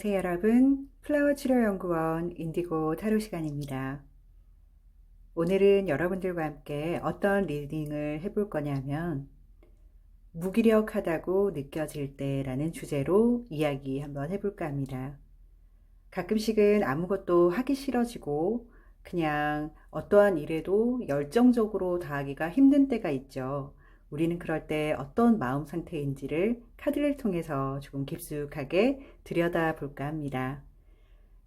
안녕하세요 여러분. 플라워 치료연구원 인디고 타로 시간입니다. 오늘은 여러분들과 함께 어떤 리딩을 해볼 거냐면 무기력하다고 느껴질 때라는 주제로 이야기 한번 해볼까 합니다. 가끔씩은 아무것도 하기 싫어지고 그냥 어떠한 일에도 열정적으로 다하기가 힘든 때가 있죠. 우리는 그럴 때 어떤 마음 상태인지를 카드를 통해서 조금 깊숙하게 들여다볼까 합니다.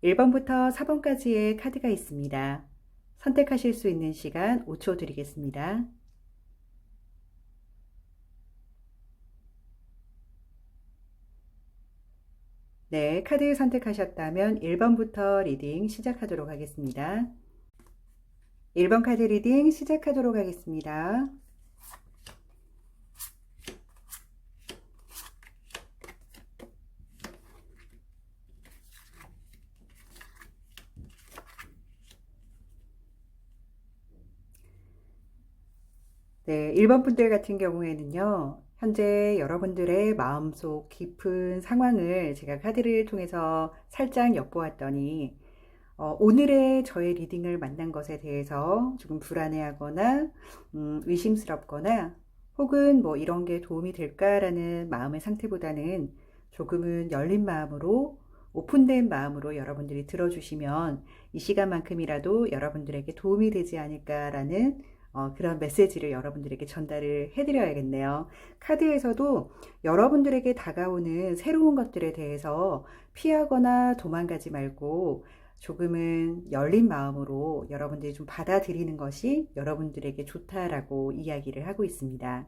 1번부터 4번까지의 카드가 있습니다. 선택하실 수 있는 시간 5초 드리겠습니다. 네, 카드 선택하셨다면 1번부터 리딩 시작하도록 하겠습니다. 1번 카드 리딩 시작하도록 하겠습니다. 네, 1번 분들 같은 경우에는요, 현재 여러분들의 마음속 깊은 상황을 제가 카드를 통해서 살짝 엿보았더니, 오늘의 저의 리딩을 만난 것에 대해서 조금 불안해하거나, 의심스럽거나, 혹은 뭐 이런 게 도움이 될까라는 마음의 상태보다는 조금은 열린 마음으로, 오픈된 마음으로 여러분들이 들어주시면 이 시간만큼이라도 여러분들에게 도움이 되지 않을까라는 그런 메시지를 여러분들에게 전달을 해드려야겠네요. 카드에서도 여러분들에게 다가오는 새로운 것들에 대해서 피하거나 도망가지 말고 조금은 열린 마음으로 여러분들이 좀 받아들이는 것이 여러분들에게 좋다라고 이야기를 하고 있습니다.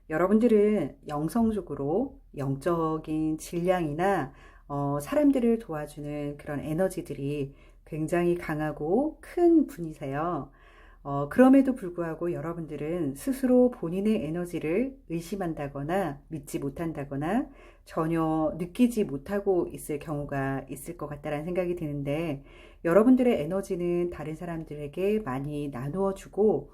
여러분들은 영성적으로 영적인 질량이나 사람들을 도와주는 그런 에너지들이 굉장히 강하고 큰 분이세요. 그럼에도 불구하고 여러분들은 스스로 본인의 에너지를 의심한다거나 믿지 못한다거나 전혀 느끼지 못하고 있을 경우가 있을 것 같다는 생각이 드는데, 여러분들의 에너지는 다른 사람들에게 많이 나누어 주고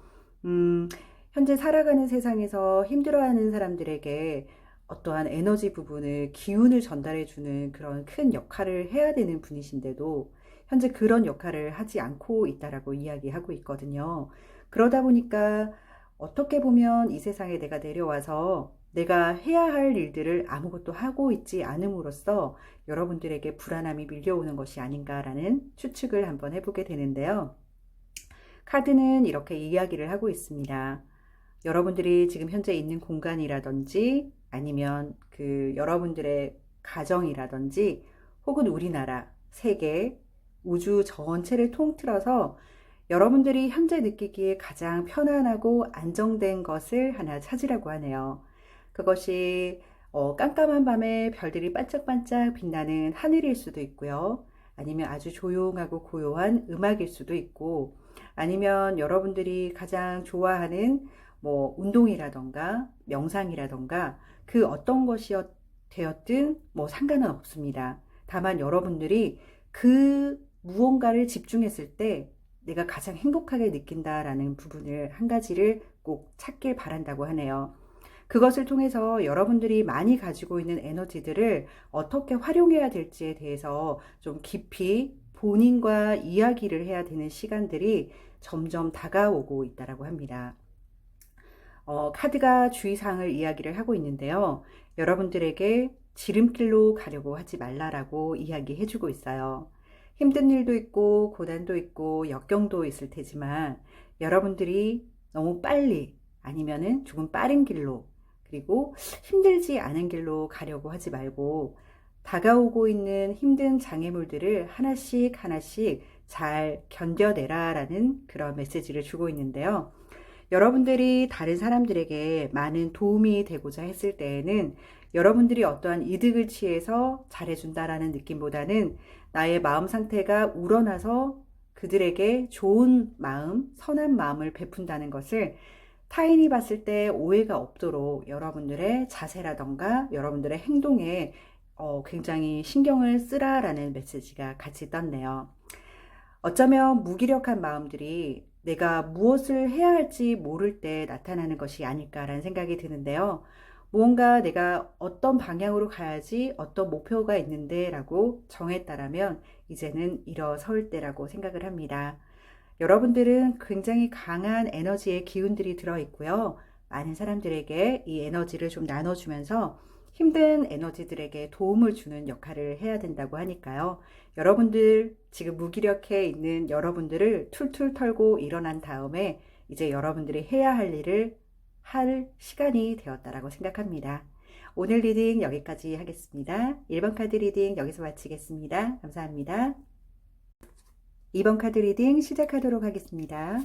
현재 살아가는 세상에서 힘들어하는 사람들에게 어떠한 에너지 부분을, 기운을 전달해 주는 그런 큰 역할을 해야 되는 분이신데도 현재 그런 역할을 하지 않고 있다라고 이야기하고 있거든요. 그러다 보니까 어떻게 보면 이 세상에 내가 내려와서 내가 해야 할 일들을 아무것도 하고 있지 않음으로써 여러분들에게 불안함이 밀려오는 것이 아닌가라는 추측을 한번 해보게 되는데요. 카드는 이렇게 이야기를 하고 있습니다. 여러분들이 지금 현재 있는 공간이라든지 아니면 여러분들의 가정이라든지 혹은 우리나라, 세계, 우주 전체를 통틀어서 여러분들이 현재 느끼기에 가장 편안하고 안정된 것을 하나 찾으라고 하네요. 그것이 깜깜한 밤에 별들이 반짝반짝 빛나는 하늘일 수도 있고요. 아니면 아주 조용하고 고요한 음악일 수도 있고, 아니면 여러분들이 가장 좋아하는 뭐 운동이라던가 명상이라던가 그 어떤 것이 되었든 뭐 상관은 없습니다. 다만 여러분들이 그 무언가를 집중했을 때 내가 가장 행복하게 느낀다라는 부분을 한 가지를 꼭 찾길 바란다고 하네요. 그것을 통해서 여러분들이 많이 가지고 있는 에너지들을 어떻게 활용해야 될지에 대해서 좀 깊이 본인과 이야기를 해야 되는 시간들이 점점 다가오고 있다고 합니다. 카드가 주의사항을 이야기를 하고 있는데요. 여러분들에게 지름길로 가려고 하지 말라라고 이야기해주고 있어요. 힘든 일도 있고 고난도 있고 역경도 있을 테지만 여러분들이 너무 빨리 아니면은 조금 빠른 길로, 그리고 힘들지 않은 길로 가려고 하지 말고 다가오고 있는 힘든 장애물들을 하나씩 하나씩 잘 견뎌내라라는 그런 메시지를 주고 있는데요. 여러분들이 다른 사람들에게 많은 도움이 되고자 했을 때에는 여러분들이 어떠한 이득을 취해서 잘해준다라는 느낌보다는 나의 마음 상태가 우러나서 그들에게 좋은 마음, 선한 마음을 베푼다는 것을 타인이 봤을 때 오해가 없도록 여러분들의 자세라던가 여러분들의 행동에 굉장히 신경을 쓰라라는 메시지가 같이 떴네요. 어쩌면 무기력한 마음들이 내가 무엇을 해야 할지 모를 때 나타나는 것이 아닐까라는 생각이 드는데요. 무언가 내가 어떤 방향으로 가야지 어떤 목표가 있는데 라고 정했다라면 이제는 일어설 때라고 생각을 합니다. 여러분들은 굉장히 강한 에너지의 기운들이 들어있고요. 많은 사람들에게 이 에너지를 좀 나눠주면서 힘든 에너지들에게 도움을 주는 역할을 해야 된다고 하니까요. 여러분들, 지금 무기력해 있는 여러분들을 툴툴 털고 일어난 다음에 이제 여러분들이 해야 할 일을 할 시간이 되었다라고 생각합니다. 오늘 리딩 여기까지 하겠습니다. 1번 카드 리딩 여기서 마치겠습니다. 감사합니다. 2번 카드 리딩 시작하도록 하겠습니다.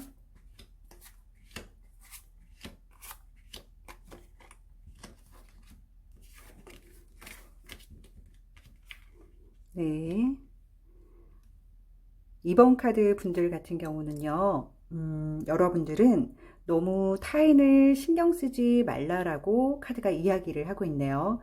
네. 2번 카드 분들 같은 경우는요, 여러분들은 너무 타인을 신경 쓰지 말라라고 카드가 이야기를 하고 있네요.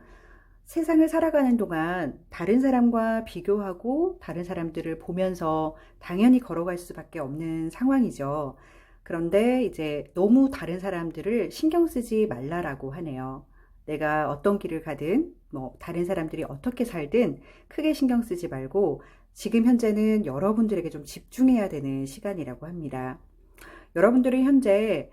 세상을 살아가는 동안 다른 사람과 비교하고 다른 사람들을 보면서 당연히 걸어갈 수밖에 없는 상황이죠. 그런데 이제 너무 다른 사람들을 신경 쓰지 말라라고 하네요. 내가 어떤 길을 가든 뭐 다른 사람들이 어떻게 살든 크게 신경 쓰지 말고 지금 현재는 여러분들에게 좀 집중해야 되는 시간이라고 합니다. 여러분들이 현재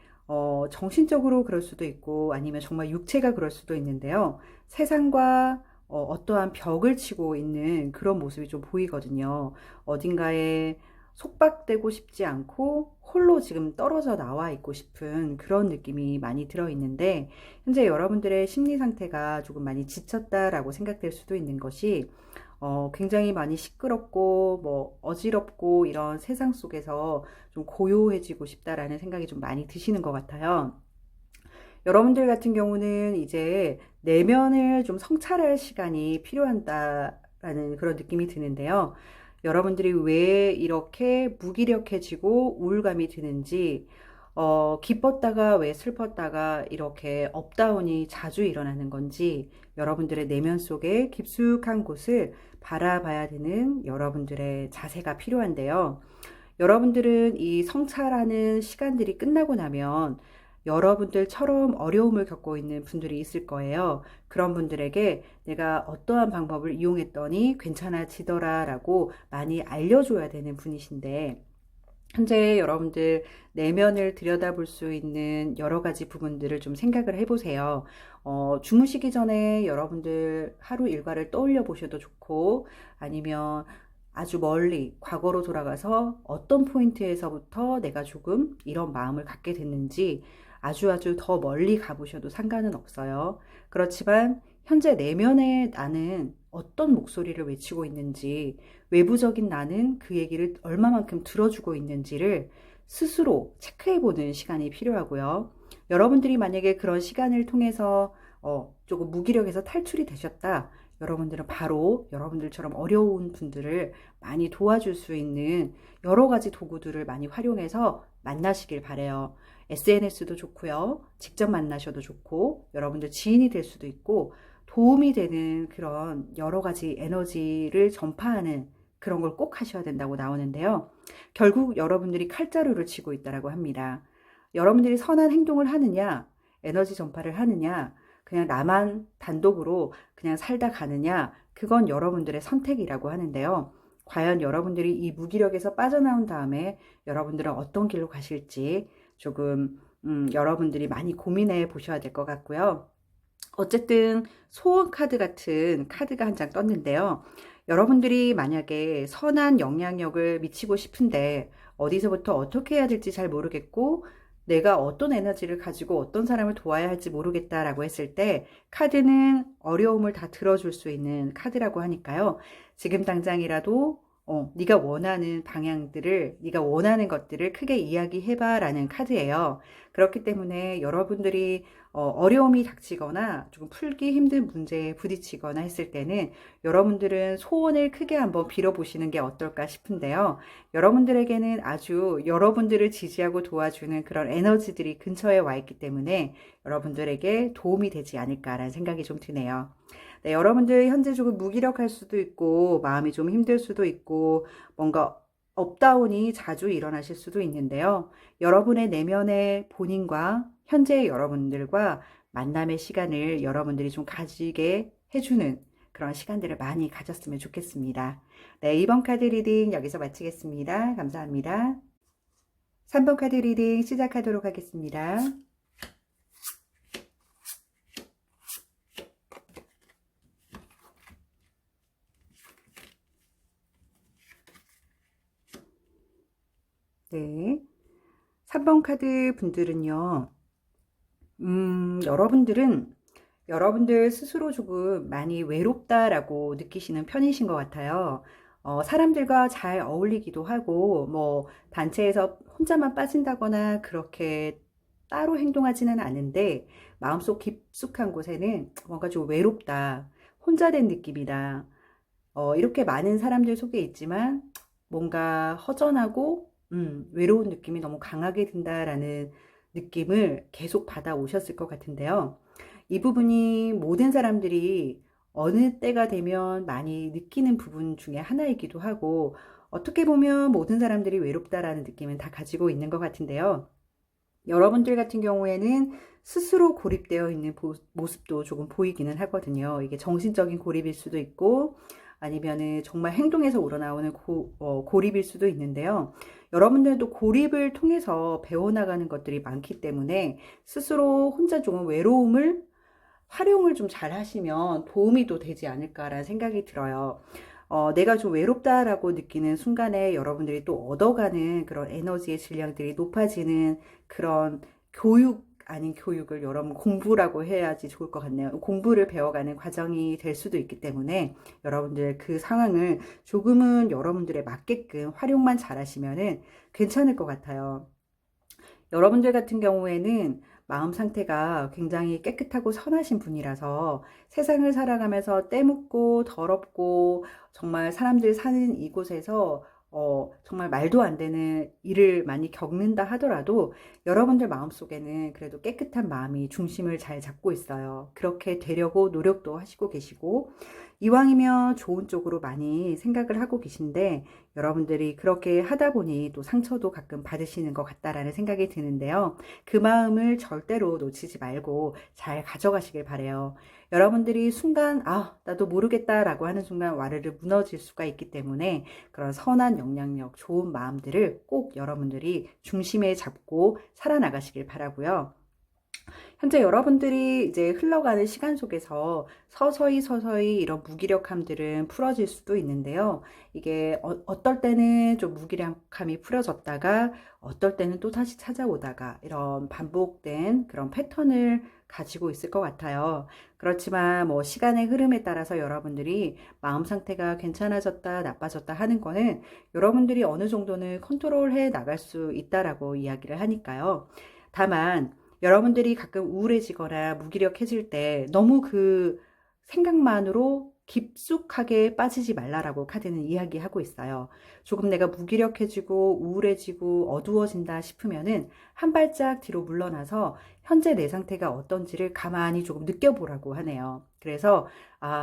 정신적으로 그럴 수도 있고 아니면 정말 육체가 그럴 수도 있는데요. 세상과 어떠한 벽을 치고 있는 그런 모습이 좀 보이거든요. 어딘가에 속박되고 싶지 않고 홀로 지금 떨어져 나와 있고 싶은 그런 느낌이 많이 들어있는데 현재 여러분들의 심리 상태가 조금 많이 지쳤다라고 생각될 수도 있는 것이 굉장히 많이 시끄럽고 뭐 어지럽고 이런 세상 속에서 좀 고요해지고 싶다라는 생각이 좀 많이 드시는 것 같아요. 여러분들 같은 경우는 이제 내면을 좀 성찰할 시간이 필요하다라는 그런 느낌이 드는데요. 여러분들이 왜 이렇게 무기력해지고 우울감이 드는지, 기뻤다가 왜 슬펐다가 이렇게 업다운이 자주 일어나는 건지 여러분들의 내면 속에 깊숙한 곳을 바라봐야 되는 여러분들의 자세가 필요한데요. 여러분들은 이 성찰하는 시간들이 끝나고 나면 여러분들처럼 어려움을 겪고 있는 분들이 있을 거예요. 그런 분들에게 내가 어떠한 방법을 이용했더니 괜찮아지더라 라고 많이 알려줘야 되는 분이신데 현재 여러분들 내면을 들여다볼 수 있는 여러 가지 부분들을 좀 생각을 해보세요. 주무시기 전에 여러분들 하루 일과를 떠올려 보셔도 좋고 아니면 아주 멀리 과거로 돌아가서 어떤 포인트에서부터 내가 조금 이런 마음을 갖게 됐는지 아주 더 멀리 가보셔도 상관은 없어요. 그렇지만 현재 내면의 나는 어떤 목소리를 외치고 있는지 외부적인 나는 그 얘기를 얼마만큼 들어주고 있는지를 스스로 체크해보는 시간이 필요하고요. 여러분들이 만약에 그런 시간을 통해서 조금 무기력에서 탈출이 되셨다. 여러분들은 바로 여러분들처럼 어려운 분들을 많이 도와줄 수 있는 여러 가지 도구들을 많이 활용해서 만나시길 바래요. SNS도 좋고요. 직접 만나셔도 좋고 여러분들 지인이 될 수도 있고 도움이 되는 그런 여러 가지 에너지를 전파하는 그런 걸 꼭 하셔야 된다고 나오는데요. 결국 여러분들이 칼자루를 치고 있다고 합니다. 여러분들이 선한 행동을 하느냐, 에너지 전파를 하느냐, 그냥 나만 단독으로 그냥 살다 가느냐, 그건 여러분들의 선택이라고 하는데요. 과연 여러분들이 이 무기력에서 빠져나온 다음에 여러분들은 어떤 길로 가실지 조금 여러분들이 많이 고민해 보셔야 될 것 같고요. 어쨌든 소원 카드 같은 카드가 한 장 떴는데요. 여러분들이 만약에 선한 영향력을 미치고 싶은데 어디서부터 어떻게 해야 될지 잘 모르겠고 내가 어떤 에너지를 가지고 어떤 사람을 도와야 할지 모르겠다라고 했을 때 카드는 어려움을 다 들어줄 수 있는 카드라고 하니까요. 지금 당장이라도 네가 원하는 방향들을, 네가 원하는 것들을 크게 이야기해봐 라는 카드예요. 그렇기 때문에 여러분들이 어려움이 닥치거나 조금 풀기 힘든 문제에 부딪히거나 했을 때는 여러분들은 소원을 크게 한번 빌어보시는 게 어떨까 싶은데요. 여러분들에게는 아주 여러분들을 지지하고 도와주는 그런 에너지들이 근처에 와 있기 때문에 여러분들에게 도움이 되지 않을까라는 생각이 좀 드네요. 네, 여러분들 현재 조금 무기력할 수도 있고 마음이 좀 힘들 수도 있고 뭔가 업다운이 자주 일어나실 수도 있는데요. 여러분의 내면의 본인과 현재의 여러분들과 만남의 시간을 여러분들이 좀 가지게 해주는 그런 시간들을 많이 가졌으면 좋겠습니다. 네, 2번 카드 리딩 여기서 마치겠습니다. 감사합니다. 3번 카드 리딩 시작하도록 하겠습니다. 네, 3번 카드 분들은요, 여러분들 스스로 조금 많이 외롭다라고 느끼시는 편이신 것 같아요. 사람들과 잘 어울리기도 하고, 뭐, 단체에서 혼자만 빠진다거나 그렇게 따로 행동하지는 않은데, 마음속 깊숙한 곳에는 뭔가 좀 외롭다, 혼자 된 느낌이다. 이렇게 많은 사람들 속에 있지만, 뭔가 허전하고, 외로운 느낌이 너무 강하게 든다라는 느낌을 계속 받아오셨을 것 같은데요. 이 부분이 모든 사람들이 어느 때가 되면 많이 느끼는 부분 중에 하나이기도 하고, 어떻게 보면 모든 사람들이 외롭다라는 느낌은 다 가지고 있는 것 같은데요. 여러분들 같은 경우에는 스스로 고립되어 있는 모습도 조금 보이기는 하거든요. 이게 정신적인 고립일 수도 있고, 아니면은 정말 행동에서 우러나오는 고립일 수도 있는데요. 여러분들도 고립을 통해서 배워나가는 것들이 많기 때문에 스스로 혼자 조금 외로움을 활용을 좀 잘 하시면 도움이 또 되지 않을까라는 생각이 들어요. 내가 좀 외롭다라고 느끼는 순간에 여러분들이 또 얻어가는 그런 에너지의 질량들이 높아지는 그런 교육 아닌 교육을 여러분 공부라고 해야지 좋을 것 같네요. 공부를 배워가는 과정이 될 수도 있기 때문에 여러분들 그 상황을 조금은 여러분들에 맞게끔 활용만 잘 하시면은 괜찮을 것 같아요. 여러분들 같은 경우에는 마음 상태가 굉장히 깨끗하고 선하신 분이라서 세상을 살아가면서 때묻고 더럽고 정말 사람들 사는 이곳에서 정말 말도 안 되는 일을 많이 겪는다 하더라도 여러분들 마음속에는 그래도 깨끗한 마음이 중심을 잘 잡고 있어요. 그렇게 되려고 노력도 하시고 계시고 이왕이면 좋은 쪽으로 많이 생각을 하고 계신데 여러분들이 그렇게 하다 보니 또 상처도 가끔 받으시는 것 같다라는 생각이 드는데요. 그 마음을 절대로 놓치지 말고 잘 가져가시길 바래요. 여러분들이 순간 나도 모르겠다라고 하는 순간 와르르 무너질 수가 있기 때문에 그런 선한 영향력, 좋은 마음들을 꼭 여러분들이 중심에 잡고 살아나가시길 바라고요. 현재 여러분들이 이제 흘러가는 시간 속에서 서서히 이런 무기력함들은 풀어질 수도 있는데요. 이게 어떨 때는 좀 무기력함이 풀어졌다가 어떨 때는 또 다시 찾아오다가 이런 반복된 그런 패턴을 가지고 있을 것 같아요. 그렇지만 뭐 시간의 흐름에 따라서 여러분들이 마음 상태가 괜찮아졌다, 나빠졌다 하는 거는 여러분들이 어느 정도는 컨트롤해 나갈 수 있다라고 이야기를 하니까요. 다만 여러분들이 가끔 우울해지거나 무기력해질 때 너무 그 생각만으로 깊숙하게 빠지지 말라라고 카드는 이야기하고 있어요. 조금 내가 무기력해지고 우울해지고 어두워진다 싶으면은 한 발짝 뒤로 물러나서 현재 내 상태가 어떤지를 가만히 조금 느껴보라고 하네요. 그래서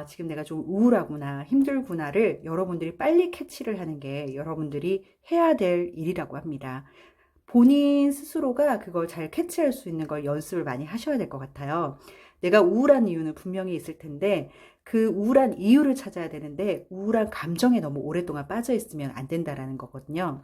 지금 내가 좀 우울하구나, 힘들구나를 여러분들이 빨리 캐치를 하는 게 여러분들이 해야 될 일이라고 합니다. 본인 스스로가 그걸 잘 캐치할 수 있는 걸 연습을 많이 하셔야 될 것 같아요. 내가 우울한 이유는 분명히 있을 텐데 그 우울한 이유를 찾아야 되는데 우울한 감정에 너무 오랫동안 빠져 있으면 안 된다라는 거거든요.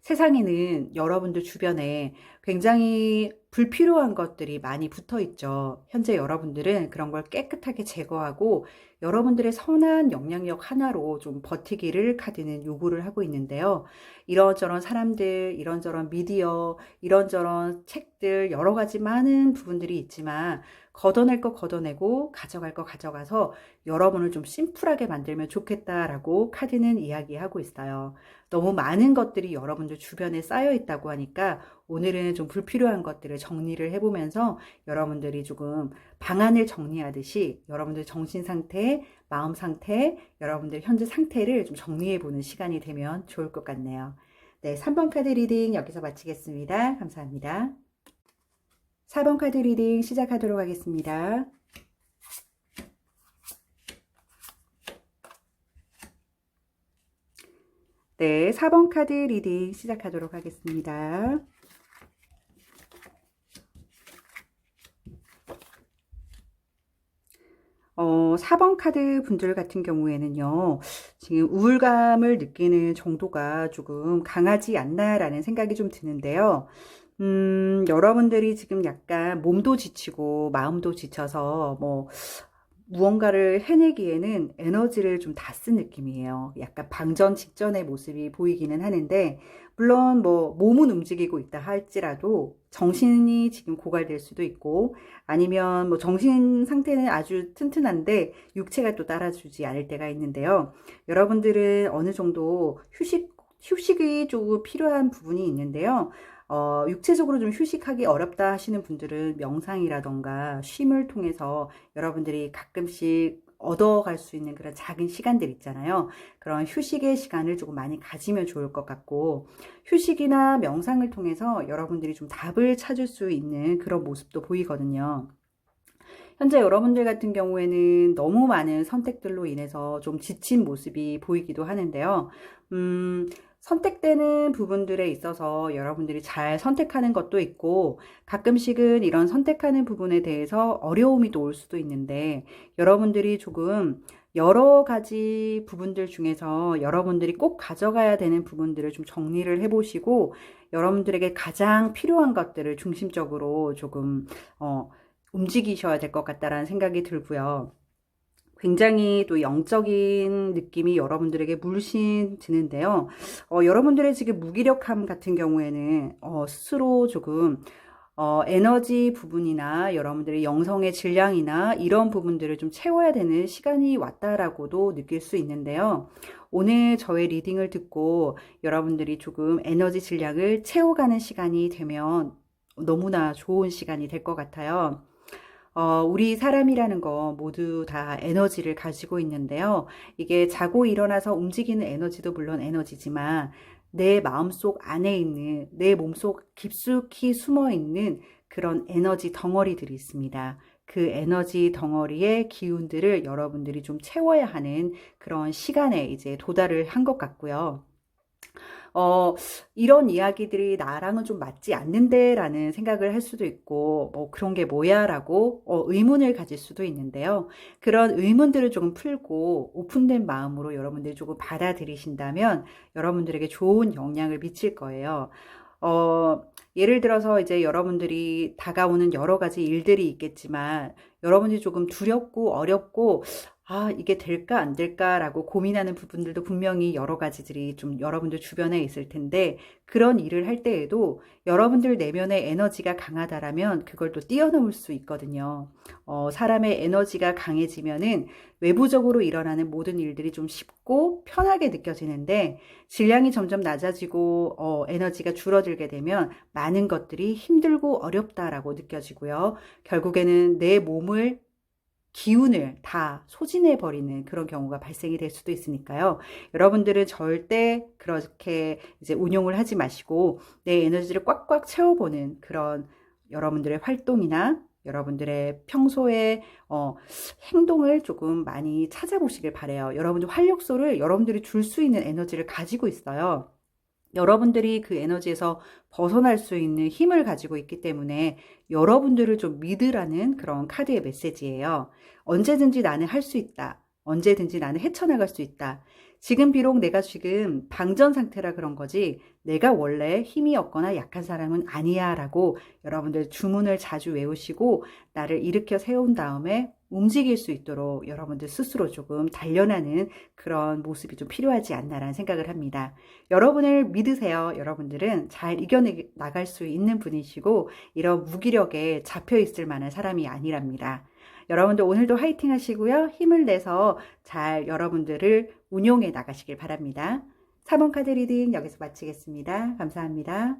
세상에는 여러분들 주변에 굉장히 불필요한 것들이 많이 붙어 있죠. 현재 여러분들은 그런 걸 깨끗하게 제거하고 여러분들의 선한 영향력 하나로 좀 버티기를 카드는 요구를 하고 있는데요. 이런저런 사람들, 이런저런 미디어, 이런저런 책들, 여러 가지 많은 부분들이 있지만 걷어낼 거 걷어내고 가져갈 거 가져가서 여러분을 좀 심플하게 만들면 좋겠다라고 카드는 이야기하고 있어요. 너무 많은 것들이 여러분들 주변에 쌓여 있다고 하니까 오늘은 좀 불필요한 것들을 정리를 해보면서 여러분들이 조금 방안을 정리하듯이 여러분들 정신 상태, 마음 상태, 여러분들 현재 상태를 좀 정리해보는 시간이 되면 좋을 것 같네요. 네, 3번 카드 리딩 여기서 마치겠습니다. 감사합니다. 4번 카드 리딩 시작하도록 하겠습니다. 네, 4번 카드 리딩 시작하도록 하겠습니다. 4번 카드 분들 같은 경우에는요, 지금 우울감을 느끼는 정도가 조금 강하지 않나라는 생각이 좀 드는데요. 여러분들이 지금 약간 몸도 지치고 마음도 지쳐서 무언가를 해내기에는 에너지를 좀 다 쓴 느낌이에요. 약간 방전 직전의 모습이 보이기는 하는데, 물론 몸은 움직이고 있다 할지라도 정신이 지금 고갈될 수도 있고, 아니면 정신 상태는 아주 튼튼한데 육체가 또 따라주지 않을 때가 있는데요. 여러분들은 어느 정도 휴식이 조금 필요한 부분이 있는데요. 육체적으로 좀 휴식하기 어렵다 하시는 분들은 명상이라던가 쉼을 통해서 여러분들이 가끔씩 얻어갈 수 있는 그런 작은 시간들 있잖아요. 그런 휴식의 시간을 조금 많이 가지면 좋을 것 같고, 휴식이나 명상을 통해서 여러분들이 좀 답을 찾을 수 있는 그런 모습도 보이거든요. 현재 여러분들 같은 경우에는 너무 많은 선택들로 인해서 좀 지친 모습이 보이기도 하는데요. 선택되는 부분들에 있어서 여러분들이 잘 선택하는 것도 있고, 가끔씩은 이런 선택하는 부분에 대해서 어려움이 또 올 수도 있는데, 여러분들이 조금 여러 가지 부분들 중에서 여러분들이 꼭 가져가야 되는 부분들을 좀 정리를 해보시고, 여러분들에게 가장 필요한 것들을 중심적으로 조금 움직이셔야 될 것 같다라는 생각이 들고요. 굉장히 또 영적인 느낌이 여러분들에게 물씬 드는데요. 여러분들의 지금 무기력함 같은 경우에는 스스로 조금 에너지 부분이나 여러분들의 영성의 질량이나 이런 부분들을 좀 채워야 되는 시간이 왔다라고도 느낄 수 있는데요. 오늘 저의 리딩을 듣고 여러분들이 조금 에너지 질량을 채워가는 시간이 되면 너무나 좋은 시간이 될 것 같아요. 우리 사람이라는 거 모두 다 에너지를 가지고 있는데요. 이게 자고 일어나서 움직이는 에너지도 물론 에너지지만 내 마음속 안에 있는, 내 몸속 깊숙이 숨어 있는 그런 에너지 덩어리들이 있습니다. 그 에너지 덩어리의 기운들을 여러분들이 좀 채워야 하는 그런 시간에 이제 도달을 한 것 같고요. 이런 이야기들이 나랑은 좀 맞지 않는데 라는 생각을 할 수도 있고, 그런 게 뭐야 라고 의문을 가질 수도 있는데요. 그런 의문들을 조금 풀고 오픈된 마음으로 여러분들이 조금 받아들이신다면 여러분들에게 좋은 영향을 미칠 거예요. 예를 들어서 이제 여러분들이 다가오는 여러 가지 일들이 있겠지만, 여러분들이 조금 두렵고 어렵고 이게 될까 안 될까라고 고민하는 부분들도 분명히 여러 가지들이 좀 여러분들 주변에 있을 텐데, 그런 일을 할 때에도 여러분들 내면의 에너지가 강하다라면 그걸 또 뛰어넘을 수 있거든요. 사람의 에너지가 강해지면은 외부적으로 일어나는 모든 일들이 좀 쉽고 편하게 느껴지는데, 질량이 점점 낮아지고 에너지가 줄어들게 되면 많은 것들이 힘들고 어렵다라고 느껴지고요. 결국에는 내 몸을 기운을 다 소진해버리는 그런 경우가 발생이 될 수도 있으니까요. 여러분들은 절대 그렇게 이제 운용을 하지 마시고 내 에너지를 꽉꽉 채워보는 그런 여러분들의 활동이나 여러분들의 평소의 행동을 조금 많이 찾아보시길 바래요. 여러분들 활력소를 여러분들이 줄 수 있는 에너지를 가지고 있어요. 여러분들이 그 에너지에서 벗어날 수 있는 힘을 가지고 있기 때문에 여러분들을 좀 믿으라는 그런 카드의 메시지예요. 언제든지 나는 할 수 있다. 언제든지 나는 헤쳐나갈 수 있다. 지금 비록 내가 지금 방전 상태라 그런 거지 내가 원래 힘이 없거나 약한 사람은 아니야 라고 여러분들 주문을 자주 외우시고 나를 일으켜 세운 다음에 움직일 수 있도록 여러분들 스스로 조금 단련하는 그런 모습이 좀 필요하지 않나라는 생각을 합니다. 여러분을 믿으세요. 여러분들은 잘 이겨나갈 수 있는 분이시고 이런 무기력에 잡혀 있을 만한 사람이 아니랍니다. 여러분들 오늘도 화이팅 하시고요. 힘을 내서 잘 여러분들을 운용해 나가시길 바랍니다. 4번 카드 리딩 여기서 마치겠습니다. 감사합니다.